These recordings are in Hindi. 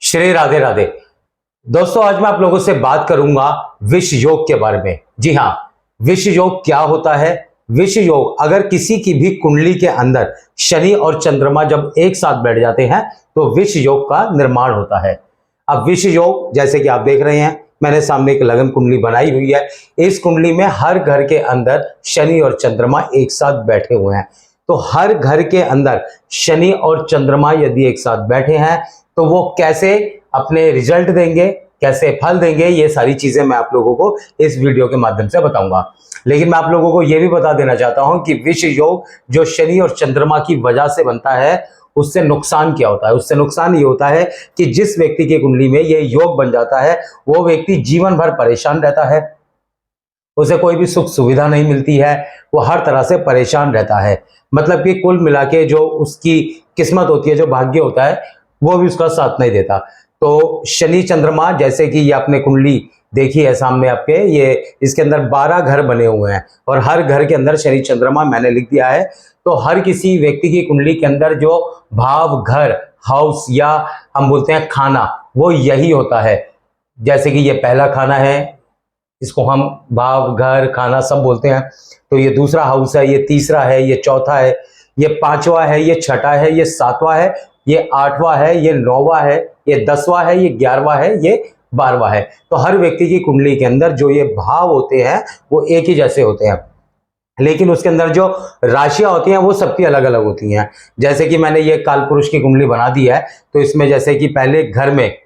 श्री राधे राधे। दोस्तों, आज मैं आप लोगों से बात करूंगा विष योग के बारे में। जी हाँ, विष योग क्या होता है। विष योग अगर किसी की भी कुंडली के अंदर शनि और चंद्रमा जब एक साथ बैठ जाते हैं तो विष योग का निर्माण होता है। अब विष योग जैसे कि आप देख रहे हैं, मैंने सामने एक लगन कुंडली बनाई हुई है। इस कुंडली में हर घर के अंदर शनि और चंद्रमा एक साथ बैठे हुए हैं। तो हर घर के अंदर शनि और चंद्रमा यदि एक साथ बैठे हैं तो वो कैसे अपने रिजल्ट देंगे, कैसे फल देंगे, ये सारी चीजें मैं आप लोगों को इस वीडियो के माध्यम से बताऊंगा। लेकिन मैं आप लोगों को यह भी बता देना चाहता हूं कि विष योग जो शनि और चंद्रमा की वजह से बनता है, उससे नुकसान क्या होता है। उससे नुकसान ये होता है कि जिस व्यक्ति की कुंडली में ये योग बन जाता है वो व्यक्ति जीवन भर परेशान रहता है, उसे कोई भी सुख सुविधा नहीं मिलती है, वो हर तरह से परेशान रहता है। मतलब कि कुल मिला के जो उसकी किस्मत होती है, जो भाग्य होता है, वो भी उसका साथ नहीं देता। तो शनि चंद्रमा, जैसे कि ये आपने कुंडली देखी है सामने आपके, ये इसके अंदर 12 घर बने हुए हैं और हर घर के अंदर शनि चंद्रमा मैंने लिख दिया है। तो हर किसी व्यक्ति की कुंडली के अंदर जो भाव, घर, हाउस या हम बोलते हैं खाना, वो यही होता है। जैसे कि ये पहला खाना है, इसको हम भाव, घर, खाना सब बोलते हैं। तो ये दूसरा हाउस है, ये तीसरा है, ये चौथा है, ये पांचवा है, ये छठा है, ये सातवां है, ये आठवां है, ये नौवां है, ये 10वां है, ये 11वां है, ये 12वां है। तो हर व्यक्ति की कुंडली के अंदर जो ये भाव होते हैं वो एक ही जैसे होते हैं, लेकिन उसके अंदर जो राशियां होती हैं वो सबकी अलग अलग होती हैं। जैसे कि मैंने ये कालपुरुष की कुंडली बना दी है, तो इसमें जैसे कि पहले घर में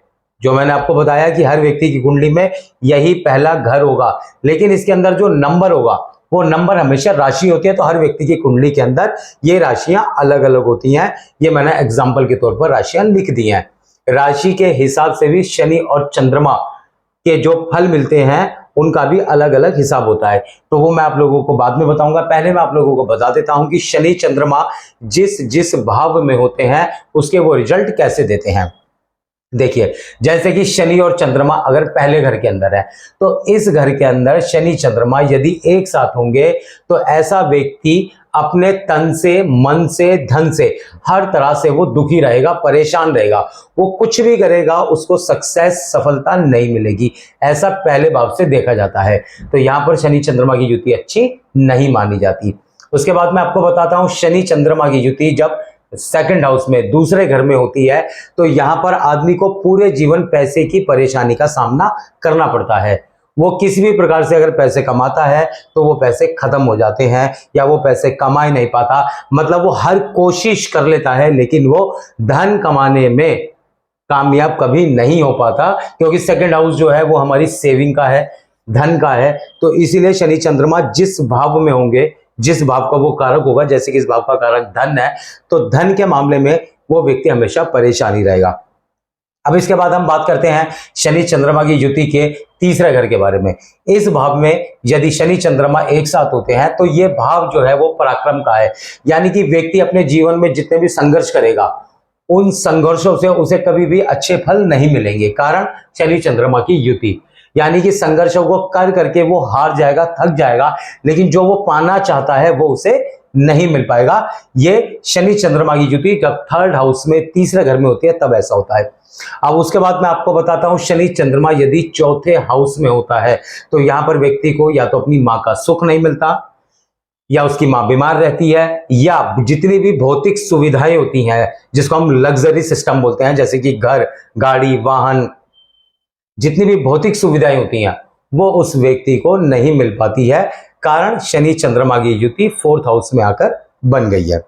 जो मैंने आपको बताया कि हर व्यक्ति की कुंडली में यही पहला घर होगा, लेकिन इसके अंदर जो नंबर होगा वो नंबर हमेशा राशि होती है। तो हर व्यक्ति की कुंडली के अंदर ये राशियां अलग अलग होती हैं। ये मैंने एग्जाम्पल के तौर पर राशियां लिख दी हैं। राशि के हिसाब से भी शनि और चंद्रमा के जो फल मिलते हैं उनका भी अलग अलग हिसाब होता है। तो वो मैं आप लोगों को बाद में बताऊंगा। पहले मैं आप लोगों को बता देता हूं कि शनि चंद्रमा जिस जिस भाव में होते हैं उसके वो रिजल्ट कैसे देते हैं। देखिए, जैसे कि शनि और चंद्रमा अगर पहले घर के अंदर है तो इस घर के अंदर शनि चंद्रमा यदि एक साथ होंगे तो ऐसा व्यक्ति अपने तन से, मन से, धन से, हर तरह से वो दुखी रहेगा, परेशान रहेगा। वो कुछ भी करेगा उसको सक्सेस, सफलता नहीं मिलेगी। ऐसा पहले भाव से देखा जाता है। तो यहां पर शनि चंद्रमा की युति अच्छी नहीं मानी जाती। उसके बाद मैं आपको बताता हूं, शनि चंद्रमा की युति जब सेकंड हाउस में, दूसरे घर में होती है तो यहां पर आदमी को पूरे जीवन पैसे की परेशानी का सामना करना पड़ता है। वो किसी भी प्रकार से अगर पैसे कमाता है तो वो पैसे खत्म हो जाते हैं या वो पैसे कमा ही नहीं पाता। मतलब वो हर कोशिश कर लेता है लेकिन वो धन कमाने में कामयाब कभी नहीं हो पाता, क्योंकि सेकंड हाउस जो है वो हमारी सेविंग का है, धन का है। तो इसीलिए शनि चंद्रमा जिस भाव में होंगे, जिस भाव का वो कारक होगा, जैसे कि इस भाव का कारक धन है, तो धन के मामले में वो व्यक्ति हमेशा परेशान ही रहेगा। अब इसके बाद हम बात करते हैं शनि चंद्रमा की युति के तीसरे घर के बारे में। इस भाव में यदि शनि चंद्रमा एक साथ होते हैं तो ये भाव जो है वो पराक्रम का है। यानी कि व्यक्ति अपने जीवन में जितने भी संघर्ष करेगा उन संघर्षों से उसे कभी भी अच्छे फल नहीं मिलेंगे। कारण शनि चंद्रमा की युति, यानी कि संघर्षों को कर करके वो हार जाएगा, थक जाएगा, लेकिन जो वो पाना चाहता है वो उसे नहीं मिल पाएगा। ये शनि चंद्रमा की युति जब थर्ड हाउस में, तीसरे घर में होती है तब ऐसा होता है। अब उसके बाद मैं आपको बताता हूं, शनि चंद्रमा यदि चौथे हाउस में होता है तो यहां पर व्यक्ति को या तो अपनी मां का सुख नहीं मिलता, या उसकी मां बीमार रहती है, या जितनी भी भौतिक सुविधाएं होती हैं जिसको हम लग्जरी सिस्टम बोलते हैं, जैसे कि घर, गाड़ी, वाहन, जितनी भी भौतिक सुविधाएं होती हैं वो उस व्यक्ति को नहीं मिल पाती है। कारण शनि चंद्रमा की युति फोर्थ हाउस में आकर बन गई है।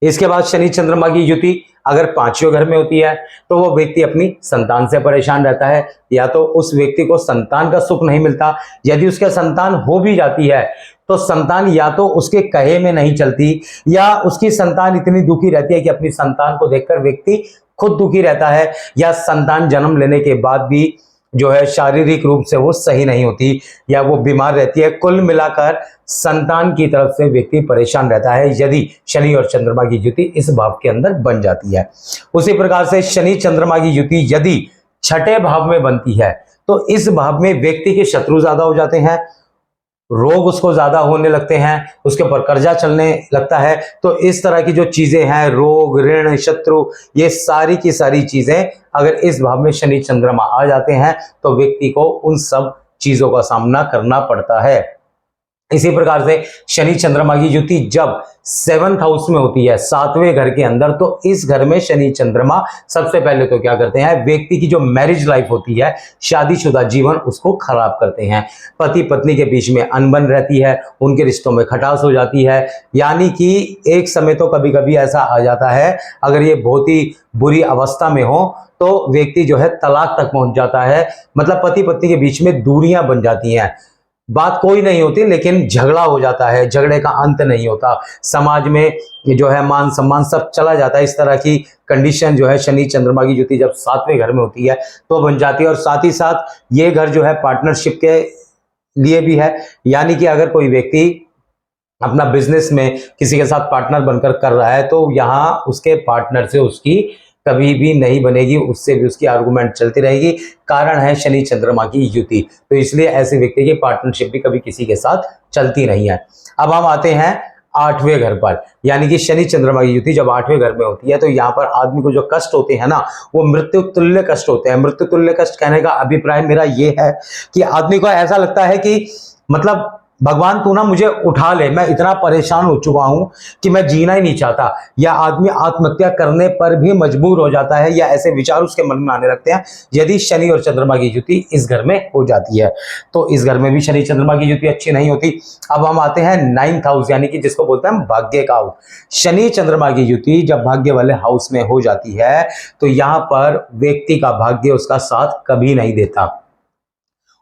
इसके बाद शनि चंद्रमा की युति अगर पांचवें घर में होती है तो वो व्यक्ति अपनी संतान से परेशान रहता है, या तो उस व्यक्ति को संतान का सुख नहीं मिलता। यदि उसके संतान हो भी जाती है तो संतान या तो उसके कहे में नहीं चलती, या उसकी संतान इतनी दुखी रहती है कि अपनी संतान को देखकर व्यक्ति खुद दुखी रहता है, या संतान जन्म लेने के बाद भी जो है शारीरिक रूप से वो सही नहीं होती, या वो बीमार रहती है। कुल मिलाकर संतान की तरफ से व्यक्ति परेशान रहता है यदि शनि और चंद्रमा की युति इस भाव के अंदर बन जाती है। उसी प्रकार से शनि चंद्रमा की युति यदि छठे भाव में बनती है तो इस भाव में व्यक्ति के शत्रु ज्यादा हो जाते हैं, रोग उसको ज्यादा होने लगते हैं, उसके ऊपर कर्जा चलने लगता है। तो इस तरह की जो चीजें हैं, रोग, ऋण, शत्रु, ये सारी की सारी चीजें अगर इस भाव में शनि चंद्रमा आ जाते हैं तो व्यक्ति को उन सब चीजों का सामना करना पड़ता है। इसी प्रकार से शनि चंद्रमा की युति जब 7th हाउस में होती है, 7वें घर के अंदर, तो इस घर में शनि चंद्रमा सबसे पहले तो क्या करते हैं, व्यक्ति की जो मैरिज लाइफ होती है, शादीशुदा जीवन, उसको खराब करते हैं। पति पत्नी के बीच में अनबन रहती है, उनके रिश्तों में खटास हो जाती है। यानी कि एक समय तो कभी कभी ऐसा आ जाता है, अगर ये बहुत ही बुरी अवस्था में हो तो व्यक्ति जो है तलाक तक पहुंच जाता है। मतलब पति पत्नी के बीच में दूरियां बन जाती हैं, बात कोई नहीं होती लेकिन झगड़ा हो जाता है, झगड़े का अंत नहीं होता, समाज में जो है मान सम्मान सब चला जाता है। इस तरह की कंडीशन जो है शनि चंद्रमा की युति जब 7वें घर में होती है तो बन जाती है। और साथ ही साथ ये घर जो है पार्टनरशिप के लिए भी है। यानी कि अगर कोई व्यक्ति अपना बिजनेस में किसी के साथ पार्टनर बनकर कर रहा है तो यहाँ उसके पार्टनर से उसकी कभी भी नहीं बनेगी, उससे भी उसकी आर्गुमेंट चलती रहेगी। कारण है शनि चंद्रमा की युति, तो इसलिए ऐसे व्यक्ति की पार्टनरशिप भी कभी किसी के साथ चलती नहीं है। अब हम आते हैं 8वें घर पर, यानी कि शनि चंद्रमा की युति जब 8वें घर में होती है तो यहाँ पर आदमी को जो कष्ट होते हैं ना, वो मृत्यु तुल्य कष्ट होते हैं। मृत्यु तुल्य कष्ट कहने का अभिप्राय मेरा ये है कि आदमी को ऐसा लगता है कि मतलब भगवान तू ना मुझे उठा ले, मैं इतना परेशान हो चुका हूं कि मैं जीना ही नहीं चाहता। या आदमी आत्महत्या करने पर भी मजबूर हो जाता है, या ऐसे विचार उसके मन में आने लगते हैं यदि शनि और चंद्रमा की युति इस घर में हो जाती है। तो इस घर में भी शनि चंद्रमा की युति अच्छी नहीं होती। अब हम आते हैं 9th हाउस, यानी कि जिसको बोलते हैं भाग्य का हाउस। शनि चंद्रमा की युति जब भाग्य वाले हाउस में हो जाती है तो यहाँ पर व्यक्ति का भाग्य उसका साथ कभी नहीं देता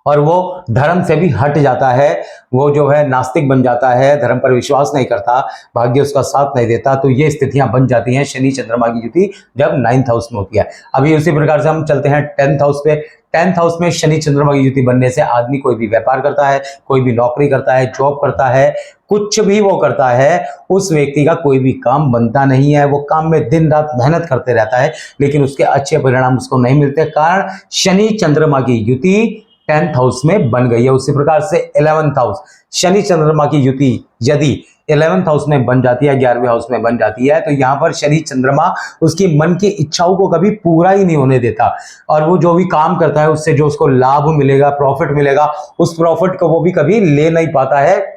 और वो धर्म से भी हट जाता है। वो जो है नास्तिक बन जाता है, धर्म पर विश्वास नहीं करता, भाग्य उसका साथ नहीं देता। तो ये स्थितियां बन जाती हैं शनि चंद्रमा की युति जब 9th हाउस में होती है। अभी उसी प्रकार से हम चलते हैं 10th हाउस पे। 10th हाउस में शनि चंद्रमा की युति बनने से आदमी कोई भी व्यापार करता है, कोई भी नौकरी करता है, जॉब करता है, कुछ भी वो करता है, उस व्यक्ति का कोई भी काम बनता नहीं है। वो काम में दिन रात मेहनत करते रहता है लेकिन उसके अच्छे परिणाम उसको नहीं मिलते। कारण शनि चंद्रमा की युति 10th हाउस में बन गई है। उसी प्रकार से 11th हाउस, शनि चंद्रमा की युति यदि 11th हाउस में बन जाती है, 11वें हाउस में बन जाती है, तो यहाँ पर शनि चंद्रमा उसकी मन की इच्छाओं को कभी पूरा ही नहीं होने देता। और वो जो भी काम करता है उससे जो उसको लाभ मिलेगा, प्रॉफिट मिलेगा, उस प्रॉफिट को वो भी कभी ले नहीं पाता है।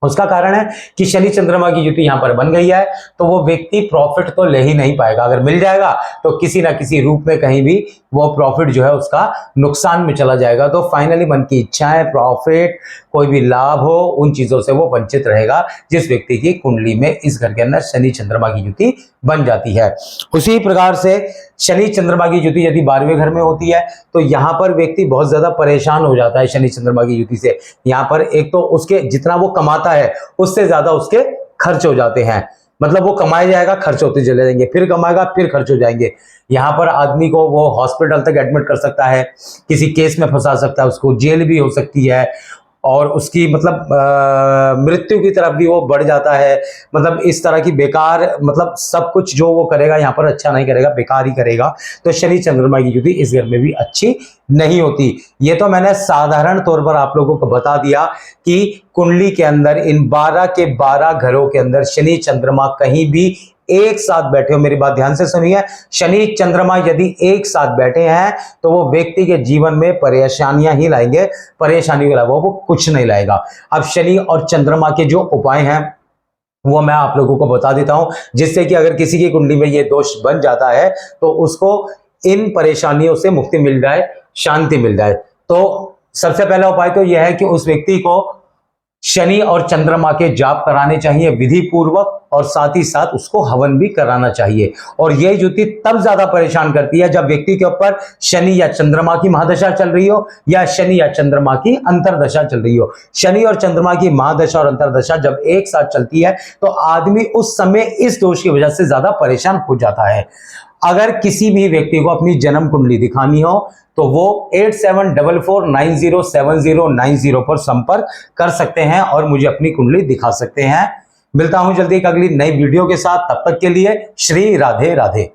उसका कारण है कि शनि चंद्रमा की युति यहां पर बन गई है तो वो व्यक्ति प्रॉफिट तो ले ही नहीं पाएगा। अगर मिल जाएगा तो किसी ना किसी रूप में कहीं भी वो प्रॉफिट जो है उसका नुकसान में चला जाएगा। तो फाइनली मन की इच्छाएं, प्रॉफिट, कोई भी लाभ हो, उन चीजों से वो वंचित रहेगा जिस व्यक्ति की कुंडली में इस घर के अंदर शनि चंद्रमा की युति बन जाती है। उसी प्रकार से शनि चंद्रमा की युति यदि 12वें घर में होती है तो यहाँ पर व्यक्ति बहुत ज्यादा परेशान हो जाता है शनि चंद्रमा की युति से। यहाँ पर एक तो उसके जितना वो कमाता है उससे ज्यादा उसके खर्च हो जाते हैं। मतलब वो कमाया जाएगा, खर्च होते चले जाएंगे, फिर कमाएगा, फिर खर्च हो जाएंगे। यहाँ पर आदमी को वो हॉस्पिटल तक एडमिट कर सकता है, किसी केस में फंसा सकता है, उसको जेल भी हो सकती है और उसकी मतलब मृत्यु की तरफ भी वो बढ़ जाता है। मतलब इस तरह की बेकार, मतलब सब कुछ जो वो करेगा यहाँ पर अच्छा नहीं करेगा, बेकार ही करेगा। तो शनि चंद्रमा की युति इस घर में भी अच्छी नहीं होती। ये तो मैंने साधारण तौर पर आप लोगों को बता दिया कि कुंडली के अंदर इन 12 के 12 घरों के अंदर शनि चंद्रमा कहीं भी एक साथ बैठे हो, मेरी बात ध्यान से सुनिए, शनि चंद्रमा यदि एक साथ बैठे हैं तो वो व्यक्ति के जीवन में परेशानियां ही लाएंगे, परेशानी के अलावा वो कुछ नहीं लाएगा। अब शनि और चंद्रमा के जो उपाय हैं वो मैं आप लोगों को बता देता हूं, जिससे कि अगर किसी की कुंडली में ये दोष बन जाता है तो उसको इन परेशानियों से मुक्ति मिल जाए, शांति मिल जाए। तो सबसे पहला उपाय तो यह है कि उस व्यक्ति को शनि और चंद्रमा के जाप कराने चाहिए विधि पूर्वक, और साथ ही साथ उसको हवन भी कराना चाहिए। और यह युति तब ज्यादा परेशान करती है जब व्यक्ति के ऊपर शनि या चंद्रमा की महादशा चल रही हो या शनि या चंद्रमा की अंतरदशा चल रही हो। शनि और चंद्रमा की महादशा और अंतरदशा जब एक साथ चलती है तो आदमी उस समय इस दोष की वजह से ज्यादा परेशान हो जाता है। अगर किसी भी व्यक्ति को अपनी जन्म कुंडली दिखानी हो तो वो 8744907090 पर संपर्क कर सकते हैं और मुझे अपनी कुंडली दिखा सकते हैं। मिलता हूं जल्दी एक अगली नई वीडियो के साथ, तब तक के लिए श्री राधे राधे।